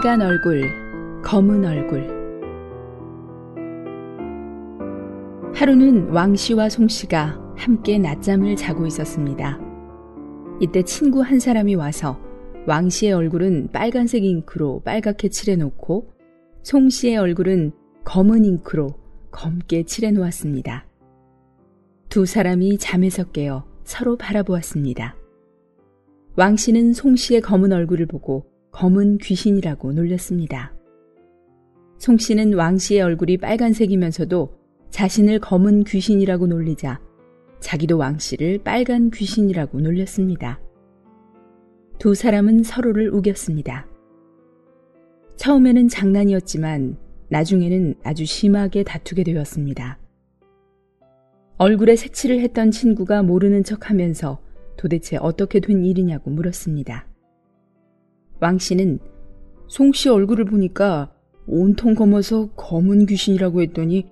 빨간 얼굴, 검은 얼굴. 하루는 왕씨와 송씨가 함께 낮잠을 자고 있었습니다. 이때 친구 한 사람이 와서 왕씨의 얼굴은 빨간색 잉크로 빨갛게 칠해놓고 송씨의 얼굴은 검은 잉크로 검게 칠해놓았습니다. 두 사람이 잠에서 깨어 서로 바라보았습니다. 왕씨는 송씨의 검은 얼굴을 보고 검은 귀신이라고 놀렸습니다. 송씨는 왕씨의 얼굴이 빨간색이면서도 자신을 검은 귀신이라고 놀리자 자기도 왕씨를 빨간 귀신이라고 놀렸습니다. 두 사람은 서로를 우겼습니다. 처음에는 장난이었지만 나중에는 아주 심하게 다투게 되었습니다. 얼굴에 색칠을 했던 친구가 모르는 척하면서 도대체 어떻게 된 일이냐고 물었습니다. 왕씨는 송씨 얼굴을 보니까 온통 검어서 검은 귀신이라고 했더니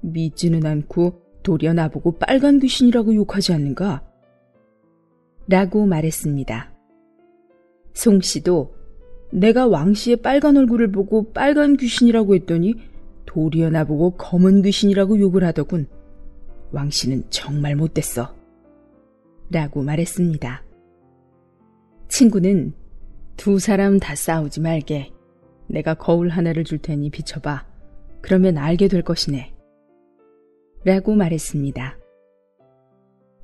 믿지는 않고 도리어 나보고 빨간 귀신이라고 욕하지 않는가? 라고 말했습니다. 송씨도 내가 왕씨의 빨간 얼굴을 보고 빨간 귀신이라고 했더니 도리어 나보고 검은 귀신이라고 욕을 하더군. 왕씨는 정말 못됐어. 라고 말했습니다. 친구는 두 사람 다 싸우지 말게. 내가 거울 하나를 줄 테니 비춰봐. 그러면 알게 될 것이네. 라고 말했습니다.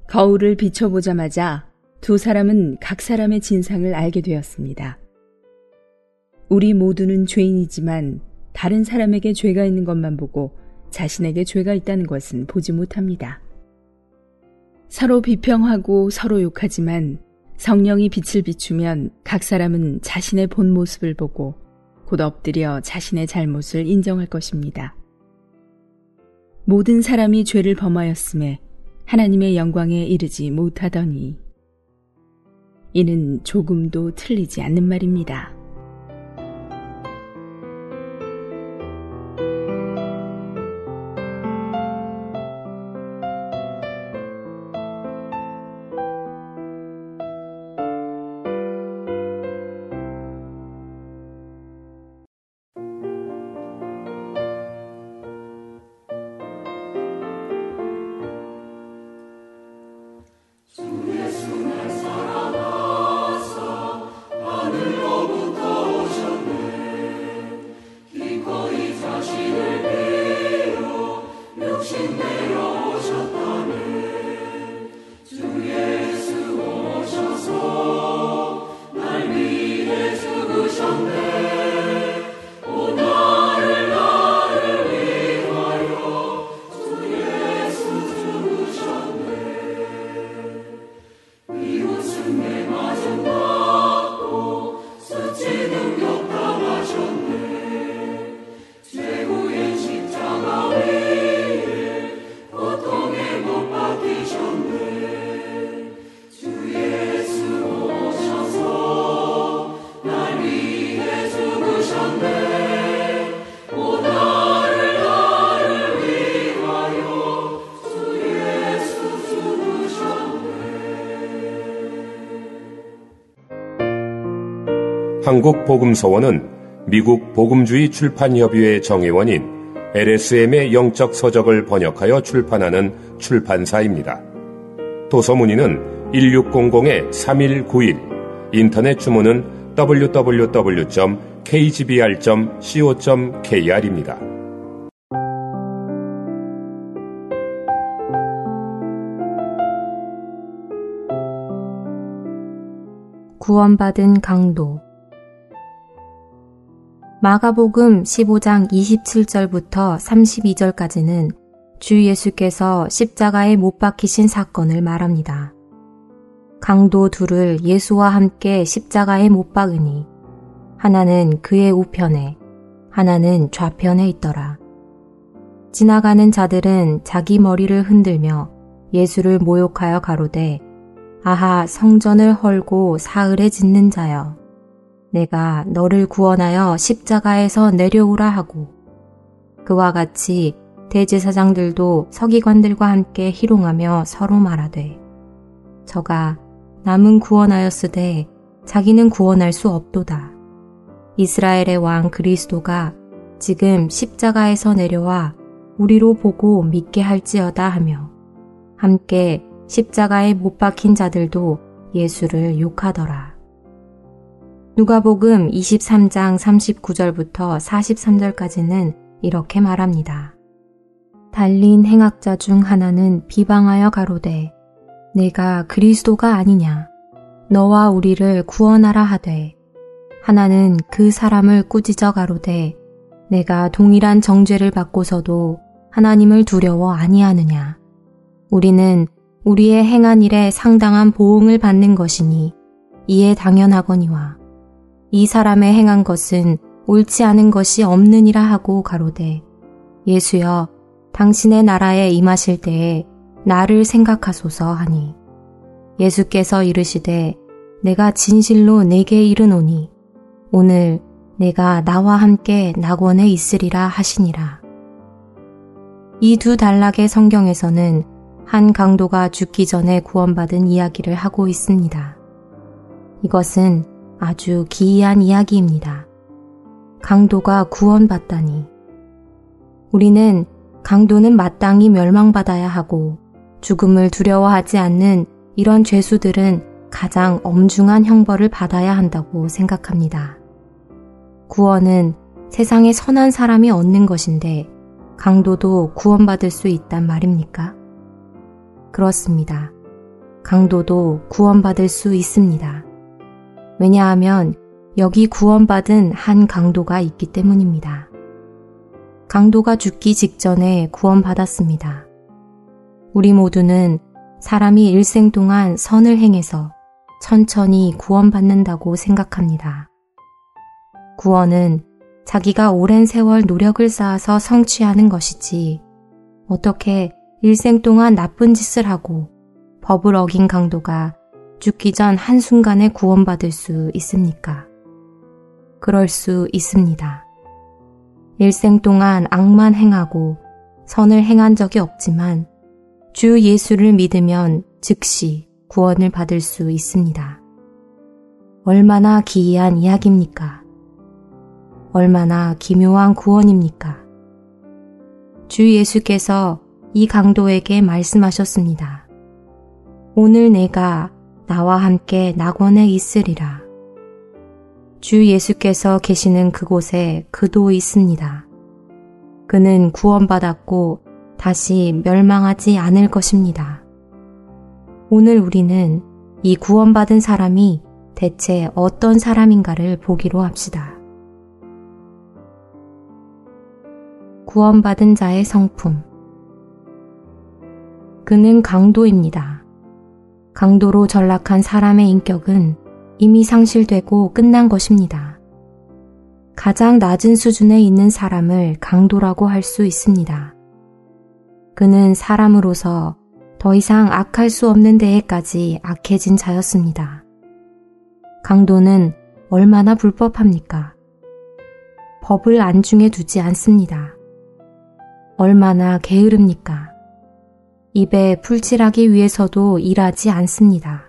거울을 비춰보자마자 두 사람은 각 사람의 진상을 알게 되었습니다. 우리 모두는 죄인이지만 다른 사람에게 죄가 있는 것만 보고 자신에게 죄가 있다는 것은 보지 못합니다. 서로 비평하고 서로 욕하지만 성령이 빛을 비추면 각 사람은 자신의 본 모습을 보고 곧 엎드려 자신의 잘못을 인정할 것입니다. 모든 사람이 죄를 범하였음에 하나님의 영광에 이르지 못하더니 이는 조금도 틀리지 않는 말입니다. 주 예수 날 사랑하시네. 한국복음서원은 미국 복음주의 출판협의회 정회원인 LSM의 영적 서적을 번역하여 출판하는 출판사입니다. 도서문의는 1600-3191, 인터넷 주문은 www.kgbr.co.kr입니다. 구원받은 강도. 마가복음 15장 27절부터 32절까지는 주 예수께서 십자가에 못 박히신 사건을 말합니다. 강도 둘을 예수와 함께 십자가에 못 박으니 하나는 그의 우편에 하나는 좌편에 있더라. 지나가는 자들은 자기 머리를 흔들며 예수를 모욕하여 가로되 아하 성전을 헐고 사흘에 짓는 자여 내가 너를 구원하여 십자가에서 내려오라 하고 그와 같이 대제사장들도 서기관들과 함께 희롱하며 서로 말하되 저가 남은 구원하였으되 자기는 구원할 수 없도다. 이스라엘의 왕 그리스도가 지금 십자가에서 내려와 우리로 보고 믿게 할지어다 하며 함께 십자가에 못 박힌 자들도 예수를 욕하더라. 누가복음 23장 39절부터 43절까지는 이렇게 말합니다. 달린 행악자 중 하나는 비방하여 가로되 내가 그리스도가 아니냐 너와 우리를 구원하라 하되 하나는 그 사람을 꾸짖어 가로되 내가 동일한 정죄를 받고서도 하나님을 두려워 아니하느냐 우리는 우리의 행한 일에 상당한 보응을 받는 것이니 이에 당연하거니와 이 사람의 행한 것은 옳지 않은 것이 없느니라 하고 가로되 예수여 당신의 나라에 임하실 때에 나를 생각하소서 하니 예수께서 이르시되 내가 진실로 내게 이르노니 오늘 내가 나와 함께 낙원에 있으리라 하시니라. 이 두 단락의 성경에서는 한 강도가 죽기 전에 구원받은 이야기를 하고 있습니다. 이것은 아주 기이한 이야기입니다. 강도가 구원받다니. 우리는 강도는 마땅히 멸망받아야 하고 죽음을 두려워하지 않는 이런 죄수들은 가장 엄중한 형벌을 받아야 한다고 생각합니다. 구원은 세상에 선한 사람이 얻는 것인데 강도도 구원받을 수 있단 말입니까? 그렇습니다. 강도도 구원받을 수 있습니다. 왜냐하면 여기 구원받은 한 강도가 있기 때문입니다. 강도가 죽기 직전에 구원받았습니다. 우리 모두는 사람이 일생 동안 선을 행해서 천천히 구원받는다고 생각합니다. 구원은 자기가 오랜 세월 노력을 쌓아서 성취하는 것이지 어떻게 일생 동안 나쁜 짓을 하고 법을 어긴 강도가 죽기 전 한순간에 구원받을 수 있습니까? 그럴 수 있습니다. 일생 동안 악만 행하고 선을 행한 적이 없지만 주 예수를 믿으면 즉시 구원을 받을 수 있습니다. 얼마나 기이한 이야기입니까? 얼마나 기묘한 구원입니까? 주 예수께서 이 강도에게 말씀하셨습니다. 오늘 내가 나와 함께 낙원에 있으리라. 주 예수께서 계시는 그곳에 그도 있습니다. 그는 구원받았고 다시 멸망하지 않을 것입니다. 오늘 우리는 이 구원받은 사람이 대체 어떤 사람인가를 보기로 합시다. 구원받은 자의 성품. 그는 강도입니다. 강도로 전락한 사람의 인격은 이미 상실되고 끝난 것입니다. 가장 낮은 수준에 있는 사람을 강도라고 할 수 있습니다. 그는 사람으로서 더 이상 악할 수 없는 데에까지 악해진 자였습니다. 강도는 얼마나 불법합니까? 법을 안중에 두지 않습니다. 얼마나 게으릅니까? 입에 풀칠하기 위해서도 일하지 않습니다.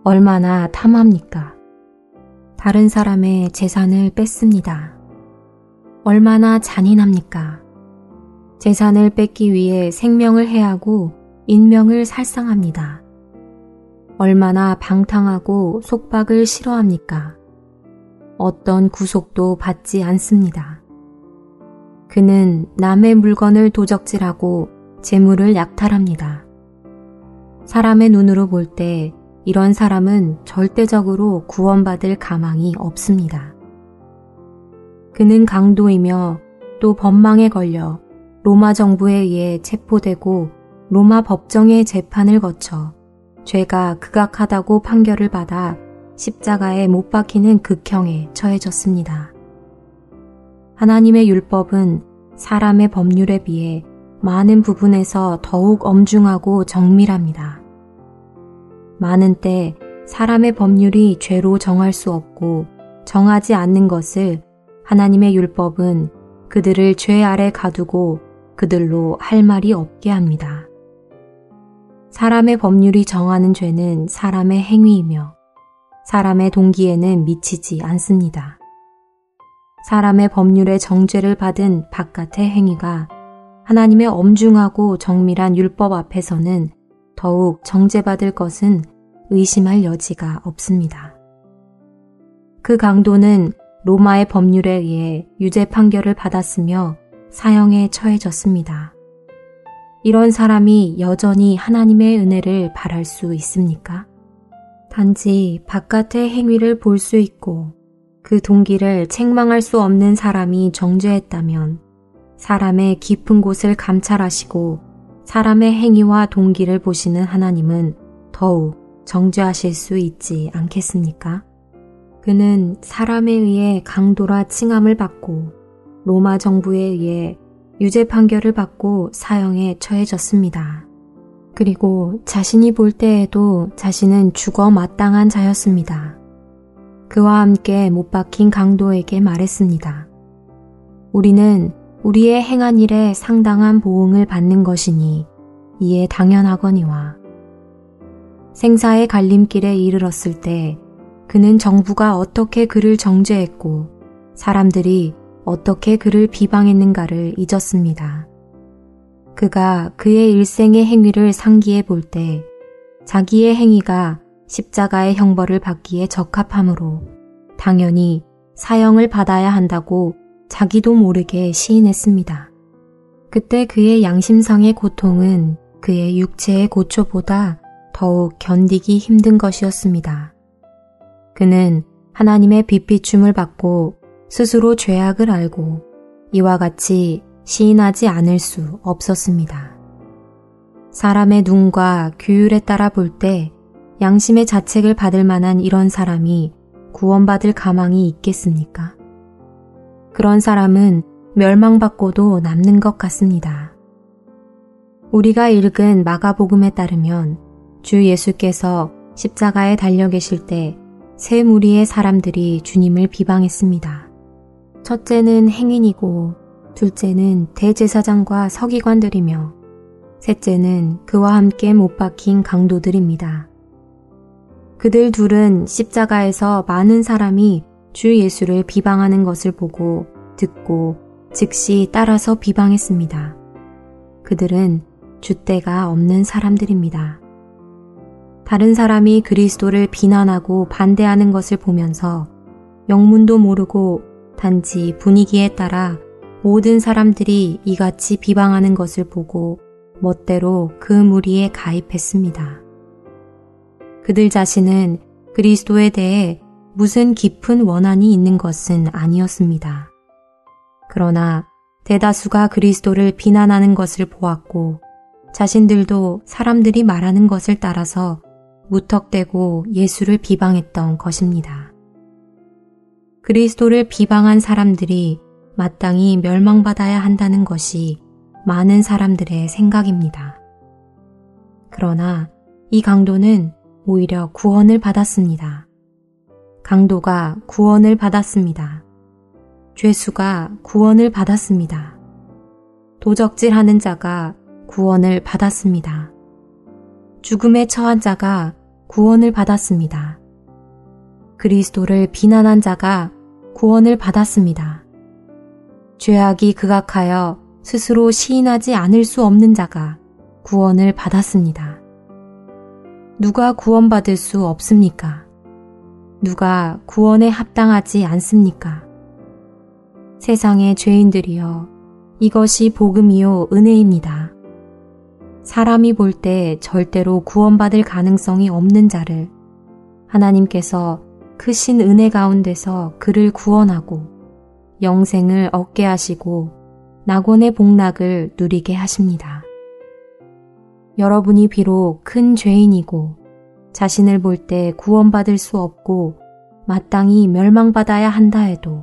얼마나 탐합니까? 다른 사람의 재산을 뺐습니다. 얼마나 잔인합니까? 재산을 뺏기 위해 생명을 해하고 인명을 살상합니다. 얼마나 방탕하고 속박을 싫어합니까? 어떤 구속도 받지 않습니다. 그는 남의 물건을 도적질하고 재물을 약탈합니다. 사람의 눈으로 볼 때 이런 사람은 절대적으로 구원받을 가망이 없습니다. 그는 강도이며 또 법망에 걸려 로마 정부에 의해 체포되고 로마 법정의 재판을 거쳐 죄가 극악하다고 판결을 받아 십자가에 못 박히는 극형에 처해졌습니다. 하나님의 율법은 사람의 법률에 비해 많은 부분에서 더욱 엄중하고 정밀합니다. 많은 때 사람의 법률이 죄로 정할 수 없고 정하지 않는 것을 하나님의 율법은 그들을 죄 아래 가두고 그들로 할 말이 없게 합니다. 사람의 법률이 정하는 죄는 사람의 행위이며 사람의 동기에는 미치지 않습니다. 사람의 법률의 정죄를 받은 바깥의 행위가 하나님의 엄중하고 정밀한 율법 앞에서는 더욱 정죄받을 것은 의심할 여지가 없습니다. 그 강도는 로마의 법률에 의해 유죄 판결을 받았으며 사형에 처해졌습니다. 이런 사람이 여전히 하나님의 은혜를 바랄 수 있습니까? 단지 바깥의 행위를 볼 수 있고 그 동기를 책망할 수 없는 사람이 정죄했다면 사람의 깊은 곳을 감찰하시고 사람의 행위와 동기를 보시는 하나님은 더욱 정죄하실 수 있지 않겠습니까? 그는 사람에 의해 강도라 칭함을 받고 로마 정부에 의해 유죄 판결을 받고 사형에 처해졌습니다. 그리고 자신이 볼 때에도 자신은 죽어 마땅한 자였습니다. 그와 함께 못 박힌 강도에게 말했습니다. 우리는 우리의 행한 일에 상당한 보응을 받는 것이니 이에 당연하거니와. 생사의 갈림길에 이르렀을 때 그는 정부가 어떻게 그를 정죄했고 사람들이 어떻게 그를 비방했는가를 잊었습니다. 그가 그의 일생의 행위를 상기해 볼 때 자기의 행위가 십자가의 형벌을 받기에 적합하므로 당연히 사형을 받아야 한다고 자기도 모르게 시인했습니다. 그때 그의 양심상의 고통은 그의 육체의 고초보다 더욱 견디기 힘든 것이었습니다. 그는 하나님의 빛비춤을 받고 스스로 죄악을 알고 이와 같이 시인하지 않을 수 없었습니다. 사람의 눈과 규율에 따라 볼 때 양심의 자책을 받을 만한 이런 사람이 구원받을 가망이 있겠습니까? 그런 사람은 멸망받고도 남는 것 같습니다. 우리가 읽은 마가복음에 따르면 주 예수께서 십자가에 달려 계실 때 세 무리의 사람들이 주님을 비방했습니다. 첫째는 행인이고 둘째는 대제사장과 서기관들이며 셋째는 그와 함께 못 박힌 강도들입니다. 그들 둘은 십자가에서 많은 사람이 주 예수를 비방하는 것을 보고 듣고 즉시 따라서 비방했습니다. 그들은 줏대가 없는 사람들입니다. 다른 사람이 그리스도를 비난하고 반대하는 것을 보면서 영문도 모르고 단지 분위기에 따라 모든 사람들이 이같이 비방하는 것을 보고 멋대로 그 무리에 가입했습니다. 그들 자신은 그리스도에 대해 무슨 깊은 원한이 있는 것은 아니었습니다. 그러나 대다수가 그리스도를 비난하는 것을 보았고 자신들도 사람들이 말하는 것을 따라서 무턱대고 예수를 비방했던 것입니다. 그리스도를 비방한 사람들이 마땅히 멸망받아야 한다는 것이 많은 사람들의 생각입니다. 그러나 이 강도는 오히려 구원을 받았습니다. 강도가 구원을 받았습니다. 죄수가 구원을 받았습니다. 도적질하는 자가 구원을 받았습니다. 죽음에 처한 자가 구원을 받았습니다. 그리스도를 비난한 자가 구원을 받았습니다. 죄악이 극악하여 스스로 시인하지 않을 수 없는 자가 구원을 받았습니다. 누가 구원받을 수 없습니까? 누가 구원에 합당하지 않습니까? 세상의 죄인들이여, 이것이 복음이요 은혜입니다. 사람이 볼 때 절대로 구원받을 가능성이 없는 자를 하나님께서 크신 은혜 가운데서 그를 구원하고 영생을 얻게 하시고 낙원의 복락을 누리게 하십니다. 여러분이 비록 큰 죄인이고 자신을 볼 때 구원받을 수 없고 마땅히 멸망받아야 한다 해도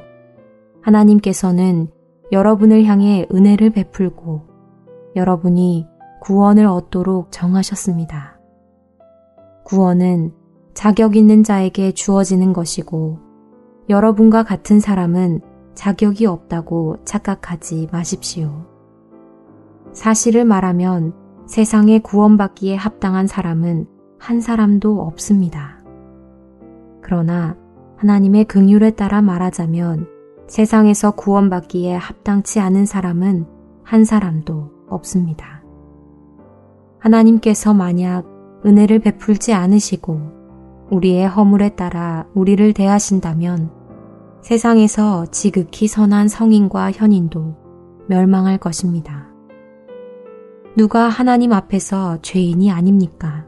하나님께서는 여러분을 향해 은혜를 베풀고 여러분이 구원을 얻도록 정하셨습니다. 구원은 자격 있는 자에게 주어지는 것이고 여러분과 같은 사람은 자격이 없다고 착각하지 마십시오. 사실을 말하면 세상에 구원받기에 합당한 사람은 한 사람도 없습니다. 그러나 하나님의 긍휼에 따라 말하자면 세상에서 구원받기에 합당치 않은 사람은 한 사람도 없습니다. 하나님께서 만약 은혜를 베풀지 않으시고 우리의 허물에 따라 우리를 대하신다면 세상에서 지극히 선한 성인과 현인도 멸망할 것입니다. 누가 하나님 앞에서 죄인이 아닙니까?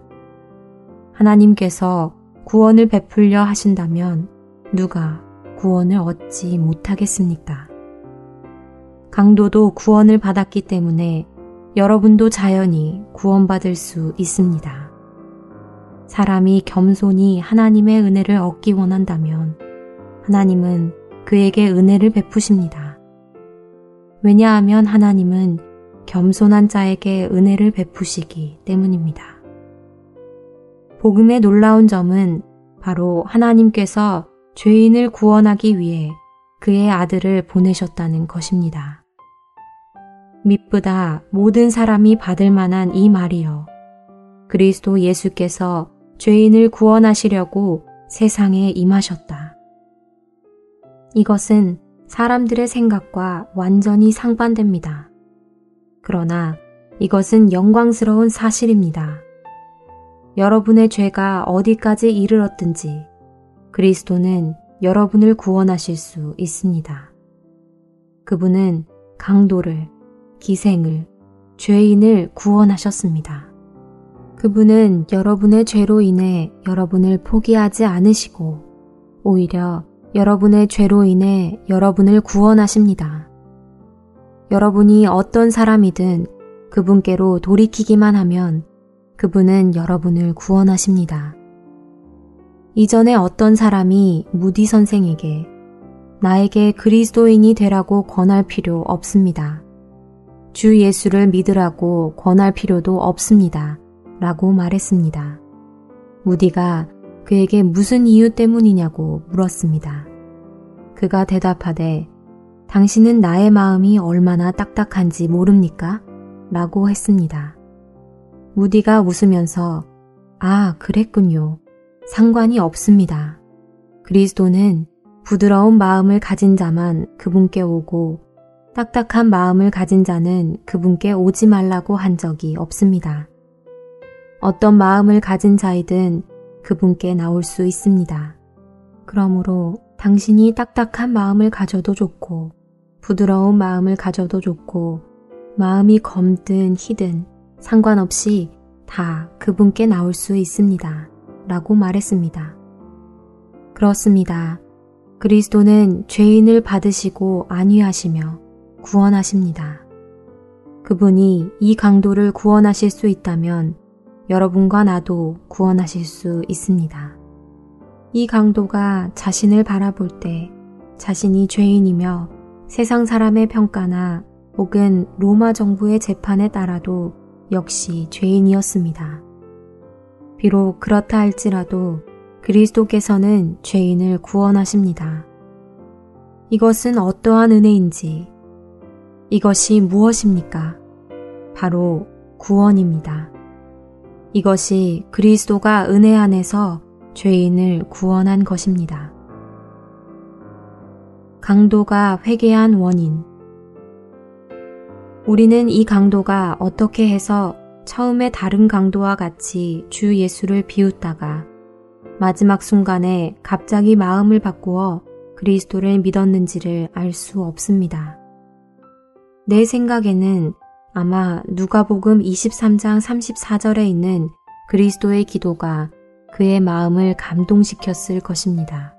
하나님께서 구원을 베풀려 하신다면 누가 구원을 얻지 못하겠습니까? 강도도 구원을 받았기 때문에 여러분도 자연히 구원받을 수 있습니다. 사람이 겸손히 하나님의 은혜를 얻기 원한다면 하나님은 그에게 은혜를 베푸십니다. 왜냐하면 하나님은 겸손한 자에게 은혜를 베푸시기 때문입니다. 복음의 놀라운 점은 바로 하나님께서 죄인을 구원하기 위해 그의 아들을 보내셨다는 것입니다. 미쁘다 모든 사람이 받을 만한 이 말이여. 그리스도 예수께서 죄인을 구원하시려고 세상에 임하셨다. 이것은 사람들의 생각과 완전히 상반됩니다. 그러나 이것은 영광스러운 사실입니다. 여러분의 죄가 어디까지 이르렀든지 그리스도는 여러분을 구원하실 수 있습니다. 그분은 강도를, 기생을, 죄인을 구원하셨습니다. 그분은 여러분의 죄로 인해 여러분을 포기하지 않으시고 오히려 여러분의 죄로 인해 여러분을 구원하십니다. 여러분이 어떤 사람이든 그분께로 돌이키기만 하면 그분은 여러분을 구원하십니다. 이전에 어떤 사람이 무디 선생에게 나에게 그리스도인이 되라고 권할 필요 없습니다. 주 예수를 믿으라고 권할 필요도 없습니다. 라고 말했습니다. 무디가 그에게 무슨 이유 때문이냐고 물었습니다. 그가 대답하되 당신은 나의 마음이 얼마나 딱딱한지 모릅니까? 라고 했습니다. 무디가 웃으면서 아, 그랬군요. 상관이 없습니다. 그리스도는 부드러운 마음을 가진 자만 그분께 오고 딱딱한 마음을 가진 자는 그분께 오지 말라고 한 적이 없습니다. 어떤 마음을 가진 자이든 그분께 나올 수 있습니다. 그러므로 당신이 딱딱한 마음을 가져도 좋고 부드러운 마음을 가져도 좋고 마음이 검든 희든 상관없이 다 그분께 나올 수 있습니다. 라고 말했습니다. 그렇습니다. 그리스도는 죄인을 받으시고 안위하시며 구원하십니다. 그분이 이 강도를 구원하실 수 있다면 여러분과 나도 구원하실 수 있습니다. 이 강도가 자신을 바라볼 때 자신이 죄인이며 세상 사람의 평가나 혹은 로마 정부의 재판에 따라도 역시 죄인이었습니다. 비록 그렇다 할지라도 그리스도께서는 죄인을 구원하십니다. 이것은 어떠한 은혜인지, 이것이 무엇입니까? 바로 구원입니다. 이것이 그리스도가 은혜 안에서 죄인을 구원한 것입니다. 강도가 회개한 원인. 우리는 이 강도가 어떻게 해서 처음에 다른 강도와 같이 주 예수를 비웃다가 마지막 순간에 갑자기 마음을 바꾸어 그리스도를 믿었는지를 알 수 없습니다. 내 생각에는 아마 누가복음 23장 34절에 있는 그리스도의 기도가 그의 마음을 감동시켰을 것입니다.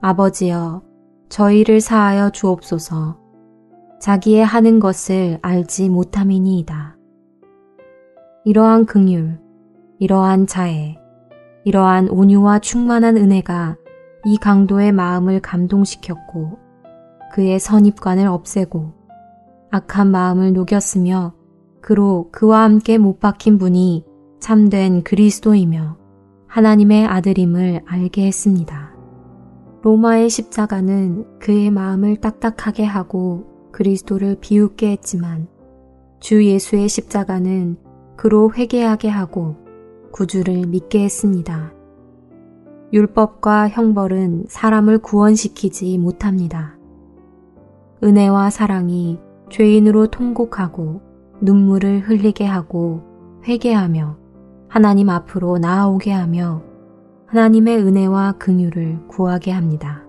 아버지여, 저희를 사하여 주옵소서. 자기의 하는 것을 알지 못함이니이다. 이러한 긍휼, 이러한 자애, 이러한 온유와 충만한 은혜가 이 강도의 마음을 감동시켰고 그의 선입관을 없애고 악한 마음을 녹였으며 그로 그와 함께 못 박힌 분이 참된 그리스도이며 하나님의 아들임을 알게 했습니다. 로마의 십자가는 그의 마음을 딱딱하게 하고 그리스도를 비웃게 했지만 주 예수의 십자가는 그로 회개하게 하고 구주를 믿게 했습니다. 율법과 형벌은 사람을 구원시키지 못합니다. 은혜와 사랑이 죄인으로 통곡하고 눈물을 흘리게 하고 회개하며 하나님 앞으로 나아오게 하며 하나님의 은혜와 긍휼을 구하게 합니다.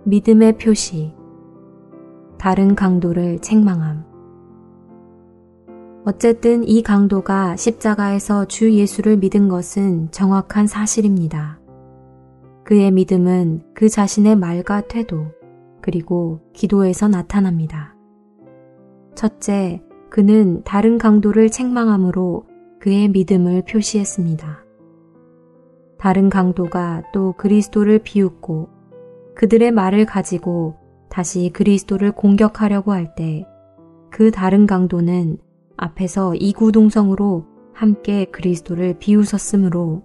믿음의 표시. 다른 강도를 책망함. 어쨌든 이 강도가 십자가에서 주 예수를 믿은 것은 정확한 사실입니다. 그의 믿음은 그 자신의 말과 태도, 그리고 기도에서 나타납니다. 첫째, 그는 다른 강도를 책망함으로 그의 믿음을 표시했습니다. 다른 강도가 또 그리스도를 비웃고 그들의 말을 가지고 다시 그리스도를 공격하려고 할 때 그 다른 강도는 앞에서 이구동성으로 함께 그리스도를 비웃었으므로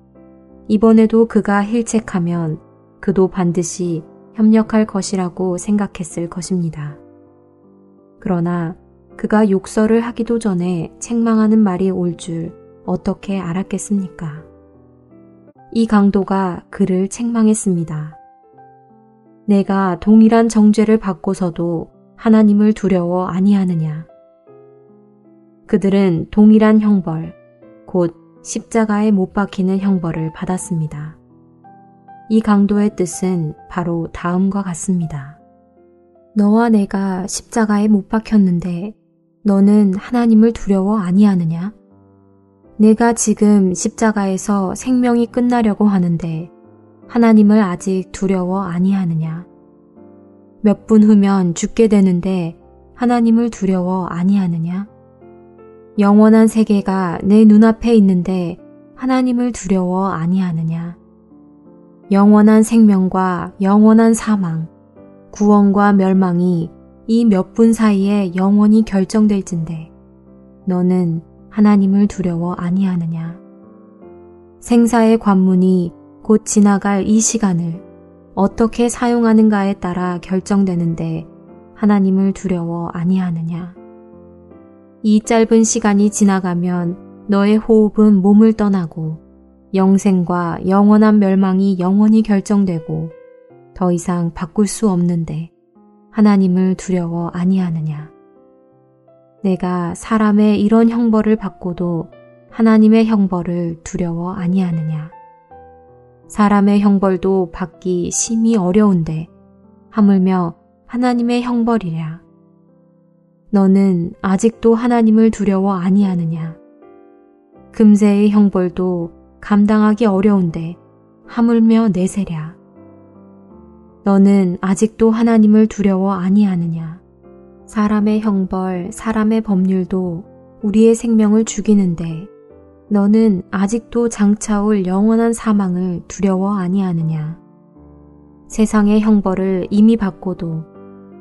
이번에도 그가 힐책하면 그도 반드시 협력할 것이라고 생각했을 것입니다. 그러나 그가 욕설을 하기도 전에 책망하는 말이 올 줄 어떻게 알았겠습니까? 이 강도가 그를 책망했습니다. 내가 동일한 정죄를 받고서도 하나님을 두려워 아니하느냐? 그들은 동일한 형벌, 곧 십자가에 못 박히는 형벌을 받았습니다. 이 강도의 뜻은 바로 다음과 같습니다. 너와 내가 십자가에 못 박혔는데 너는 하나님을 두려워 아니하느냐? 내가 지금 십자가에서 생명이 끝나려고 하는데 하나님을 아직 두려워 아니하느냐? 몇 분 후면 죽게 되는데 하나님을 두려워 아니하느냐? 영원한 세계가 내 눈앞에 있는데 하나님을 두려워 아니하느냐? 영원한 생명과 영원한 사망, 구원과 멸망이 이 몇 분 사이에 영원히 결정될진데 너는 하나님을 두려워 아니하느냐? 생사의 관문이 곧 지나갈 이 시간을 어떻게 사용하는가에 따라 결정되는데 하나님을 두려워 아니하느냐? 이 짧은 시간이 지나가면 너의 호흡은 몸을 떠나고 영생과 영원한 멸망이 영원히 결정되고 더 이상 바꿀 수 없는데 하나님을 두려워 아니하느냐? 내가 사람의 이런 형벌을 받고도 하나님의 형벌을 두려워 아니하느냐? 사람의 형벌도 받기 심히 어려운데 하물며 하나님의 형벌이랴. 너는 아직도 하나님을 두려워 아니하느냐? 금세의 형벌도 감당하기 어려운데 하물며 내세랴. 너는 아직도 하나님을 두려워 아니하느냐? 사람의 형벌, 사람의 법률도 우리의 생명을 죽이는데 너는 아직도 장차올 영원한 사망을 두려워 아니하느냐? 세상의 형벌을 이미 받고도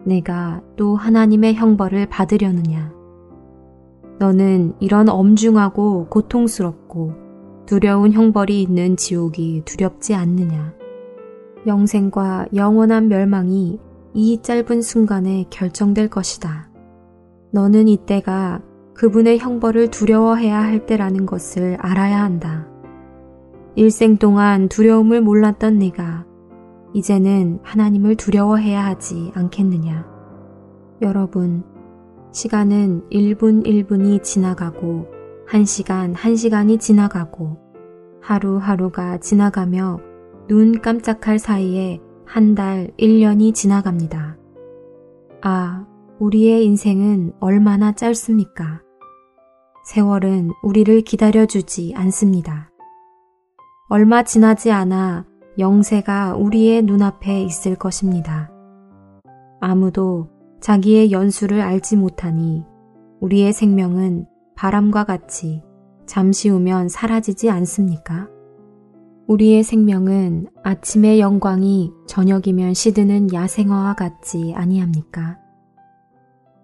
내가 또 하나님의 형벌을 받으려느냐? 너는 이런 엄중하고 고통스럽고 두려운 형벌이 있는 지옥이 두렵지 않느냐? 영생과 영원한 멸망이 이 짧은 순간에 결정될 것이다. 너는 이때가 그분의 형벌을 두려워해야 할 때라는 것을 알아야 한다. 일생 동안 두려움을 몰랐던 네가 이제는 하나님을 두려워해야 하지 않겠느냐. 여러분, 시간은 1분 1분이 지나가고 1시간 1시간이 지나가고 하루하루가 지나가며 눈 깜짝할 사이에 한 달 1년이 지나갑니다. 아, 우리의 인생은 얼마나 짧습니까? 세월은 우리를 기다려주지 않습니다. 얼마 지나지 않아 영세가 우리의 눈앞에 있을 것입니다. 아무도 자기의 연수를 알지 못하니 우리의 생명은 바람과 같이 잠시 후면 사라지지 않습니까? 우리의 생명은 아침의 영광이 저녁이면 시드는 야생화와 같지 아니합니까?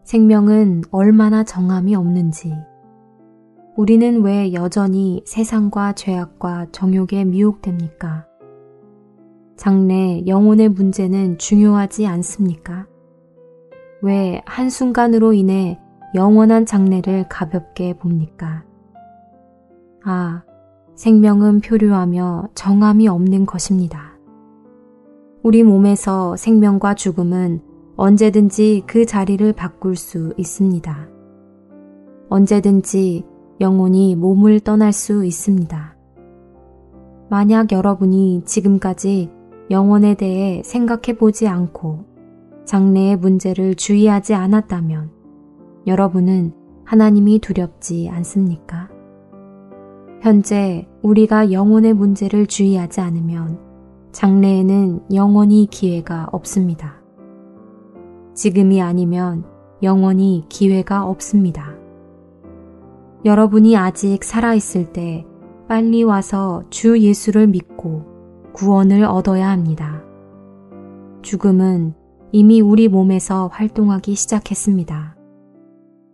생명은 얼마나 정함이 없는지, 우리는 왜 여전히 세상과 죄악과 정욕에 미혹됩니까? 장래 영혼의 문제는 중요하지 않습니까? 왜 한순간으로 인해 영원한 장래를 가볍게 봅니까? 아, 생명은 표류하며 정함이 없는 것입니다. 우리 몸에서 생명과 죽음은 언제든지 그 자리를 바꿀 수 있습니다. 언제든지 영혼이 몸을 떠날 수 있습니다. 만약 여러분이 지금까지 영혼에 대해 생각해 보지 않고 장래의 문제를 주의하지 않았다면 여러분은 하나님이 두렵지 않습니까? 현재 우리가 영혼의 문제를 주의하지 않으면 장래에는 영원히 기회가 없습니다. 지금이 아니면 영원히 기회가 없습니다. 여러분이 아직 살아있을 때 빨리 와서 주 예수를 믿고 구원을 얻어야 합니다. 죽음은 이미 우리 몸에서 활동하기 시작했습니다.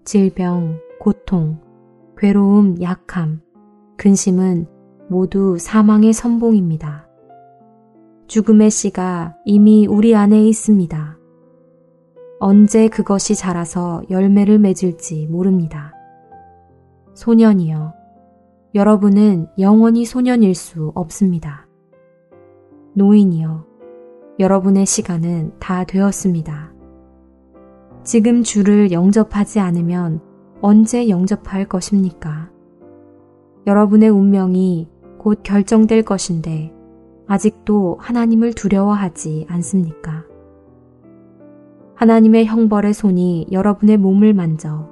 질병, 고통, 괴로움, 약함, 근심은 모두 사망의 선봉입니다. 죽음의 씨가 이미 우리 안에 있습니다. 언제 그것이 자라서 열매를 맺을지 모릅니다. 소년이여, 여러분은 영원히 소년일 수 없습니다. 노인이여, 여러분의 시간은 다 되었습니다. 지금 주를 영접하지 않으면 언제 영접할 것입니까? 여러분의 운명이 곧 결정될 것인데 아직도 하나님을 두려워하지 않습니까? 하나님의 형벌의 손이 여러분의 몸을 만져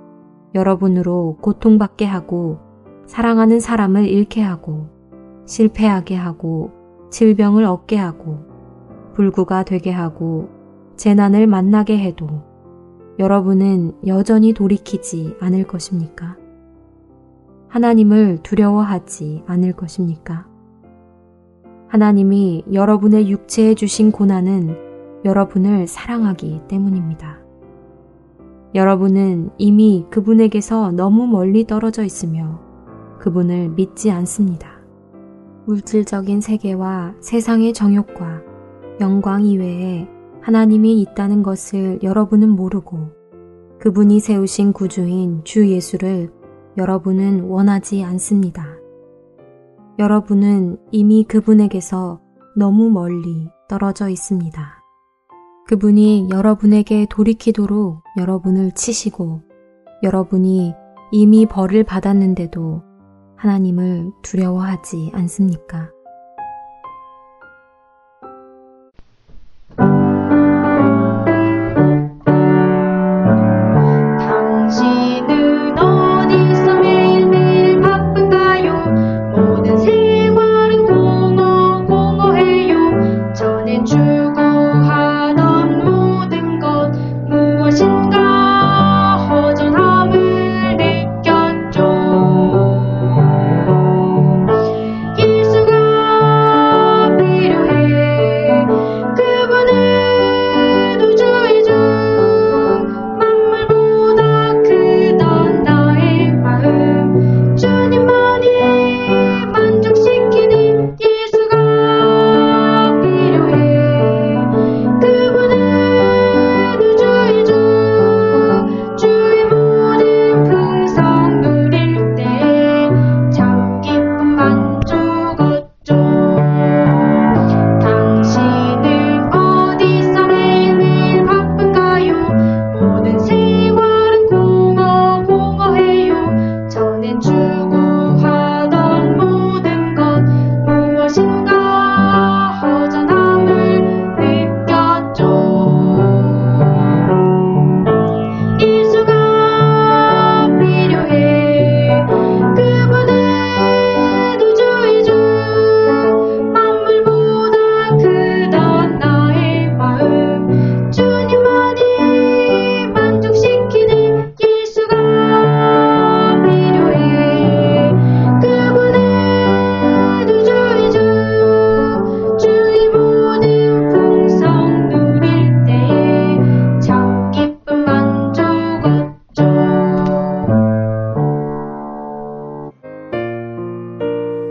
여러분으로 고통받게 하고 사랑하는 사람을 잃게 하고 실패하게 하고 질병을 얻게 하고 불구가 되게 하고 재난을 만나게 해도 여러분은 여전히 돌이키지 않을 것입니까? 하나님을 두려워하지 않을 것입니까? 하나님이 여러분의 육체에 주신 고난은 여러분을 사랑하기 때문입니다. 여러분은 이미 그분에게서 너무 멀리 떨어져 있으며 그분을 믿지 않습니다. 물질적인 세계와 세상의 정욕과 영광 이외에 하나님이 있다는 것을 여러분은 모르고 그분이 세우신 구주인 주 예수를 여러분은 원하지 않습니다. 여러분은 이미 그분에게서 너무 멀리 떨어져 있습니다. 그분이 여러분에게 돌이키도록 여러분을 치시고 여러분이 이미 벌을 받았는데도 하나님을 두려워하지 않습니까? 당신은 어디서 매일매일 바쁜가요? 모든 생활은 공허해요. 전엔 추구하던 모든 것 무엇인가 허전함을 느꼈죠. 예수가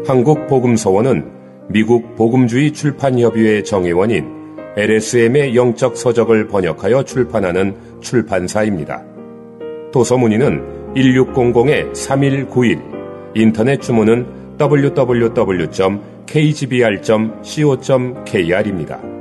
한국복음서원은 미국 복음주의 출판협의회 정회원인 LSM의 영적 서적을 번역하여 출판하는 출판사입니다. 도서문의는 1600-3191, 인터넷 주문은 www.kgbr.co.kr입니다.